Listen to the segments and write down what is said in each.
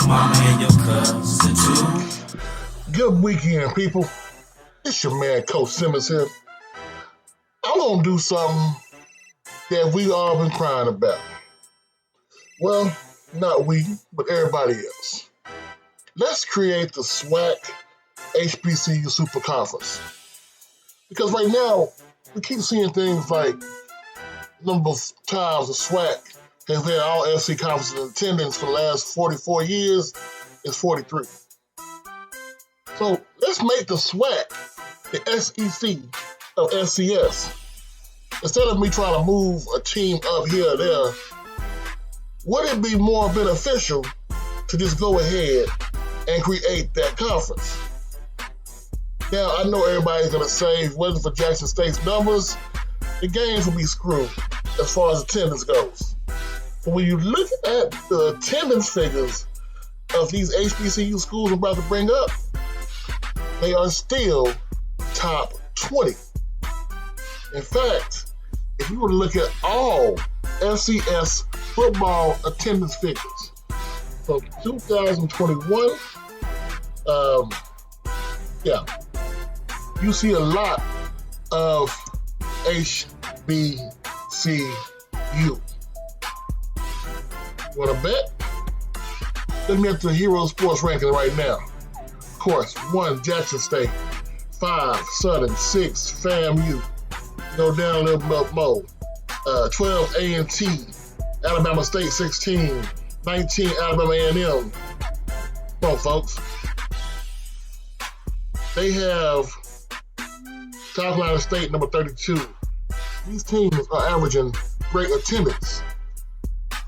mama and your cousin too. Good weekend, people. It's your man, Coach Simmons here. I'm going to do something that we all been crying about. Well, not we, but everybody else. Let's create the SWAC HBCU Super Conference. Because right now, we keep seeing things like number of times the SWAC has had all FC conferences in attendance for the last 44 years is 43. So let's make the SWAC the SEC of FCS. Instead of me trying to move a team up here or there, would it be more beneficial to just go ahead and create that conference? Now, I know everybody's going to say, whether for Jackson State's numbers, the games will be screwed as far as attendance goes. But when you look at the attendance figures of these HBCU schools I'm about to bring up, they are still top 20. In fact, if you were to look at all FCS football attendance figures from 2021, you see a lot of HBCU. Want to bet? Let me get the Hero Sports ranking right now. Of course, 1, Jackson State. 5, Southern. 6, FAMU. Go down a little bit more. 12, A&T. Alabama State, 16. 19, Alabama A&M. Come on, folks. They have South Carolina State, number 32. These teams are averaging great attendance,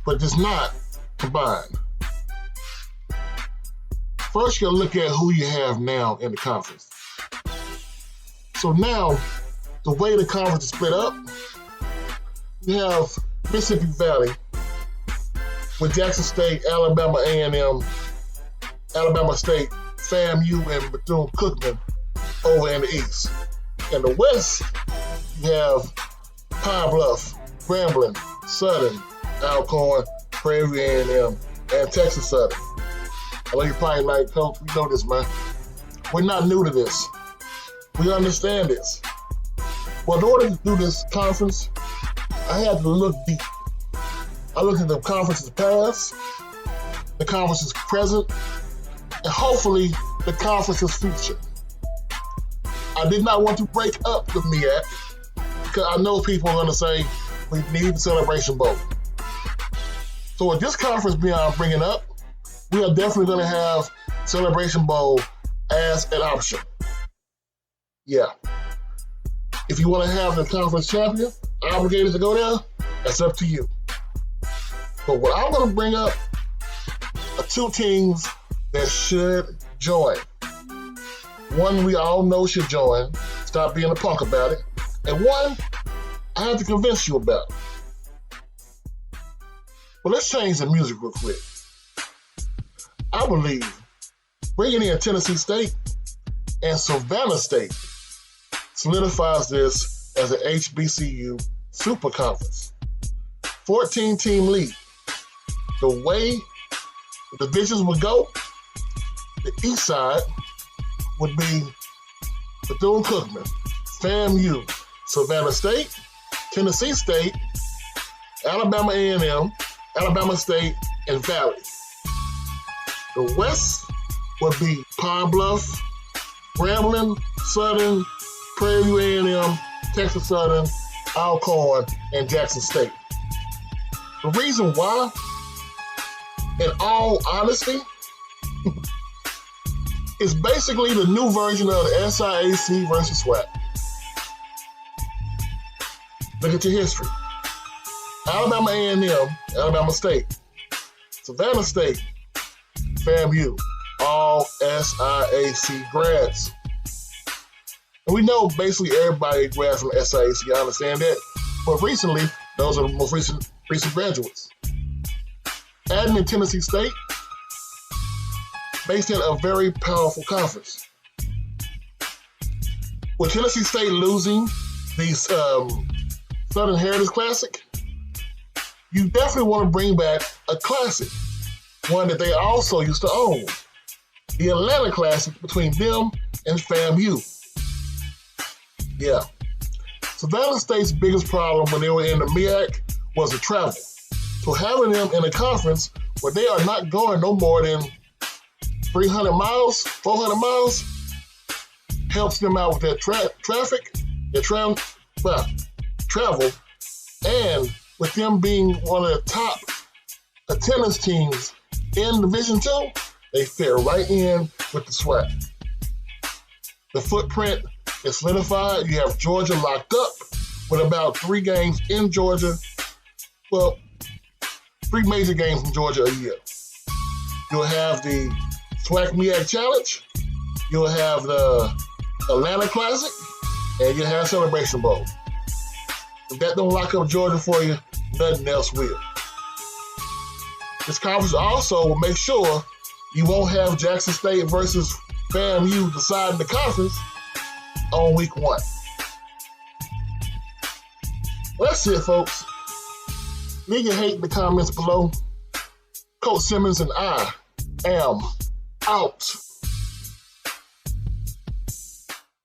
but just not combined. First, you'll look at who you have now in the conference. So now, the way the conference is split up, you have Mississippi Valley with Jackson State, Alabama A&M, Alabama State, FAMU, and Bethune-Cookman over in the east. In the west, you have Pine Bluff, Grambling, Southern, Alcorn, Prairie View A&M, and Texas Southern. I know you're probably like, Coach, we know this, man. We're not new to this. We understand this. Well, in order to do this conference, I had to look deep. I looked at the conference's past, the conference's present, and hopefully the conference's future. I did not want to break up the MEAC because I know people are going to say we need the Celebration Bowl. So with this conference I'm bringing up, we are definitely going to have Celebration Bowl as an option. Yeah. If you want to have the conference champion obligated to go there, that's up to you. But what I'm going to bring up are 2 teams that should join. One we all know should join. Stop being a punk about it. And one I have to convince you about. Well, let's change the music real quick. I believe bringing in Tennessee State and Savannah State solidifies this as an HBCU Super Conference. 14-team league. The way the divisions would go, the east side would be Bethune-Cookman, FAMU, Savannah State, Tennessee State, Alabama A&M, Alabama State, and Valley. The west would be Pine Bluff, Grambling, Southern, Prairie View A&M, Texas Southern, Alcorn, and Jackson State. The reason why, in all honesty, is basically the new version of the SIAC versus SWAC. Look at your history. Alabama A&M, Alabama State, Savannah State, FAMU, all SIAC grads. And we know basically everybody grads from SIAC, I understand that. But recently, those are the most recent graduates. Adding in Tennessee State makes it a very powerful conference. With Tennessee State losing the Southern Heritage Classic, you definitely want to bring back a classic. one that they also used to own, the Atlanta Classic between them and FAMU. Yeah. Savannah State's biggest problem when they were in the MEAC was the travel. So having them in a conference where they are not going no more than 300 miles, 400 miles, helps them out with their traffic, their travel, and with them being one of the top attendance teams in Division II, they fit right in with the SWAC. The footprint is solidified. You have Georgia locked up with about 3 games in Georgia. Well, 3 major games in Georgia a year. You'll have the SWAC MEAC Challenge, you'll have the Atlanta Classic, and you'll have Celebration Bowl. If that don't lock up Georgia for you, nothing else will. This conference also will make sure you won't have Jackson State versus FAMU deciding the conference on week 1. Well, that's it, folks. Leave your hate in the comments below. Coach Simmons and I am out.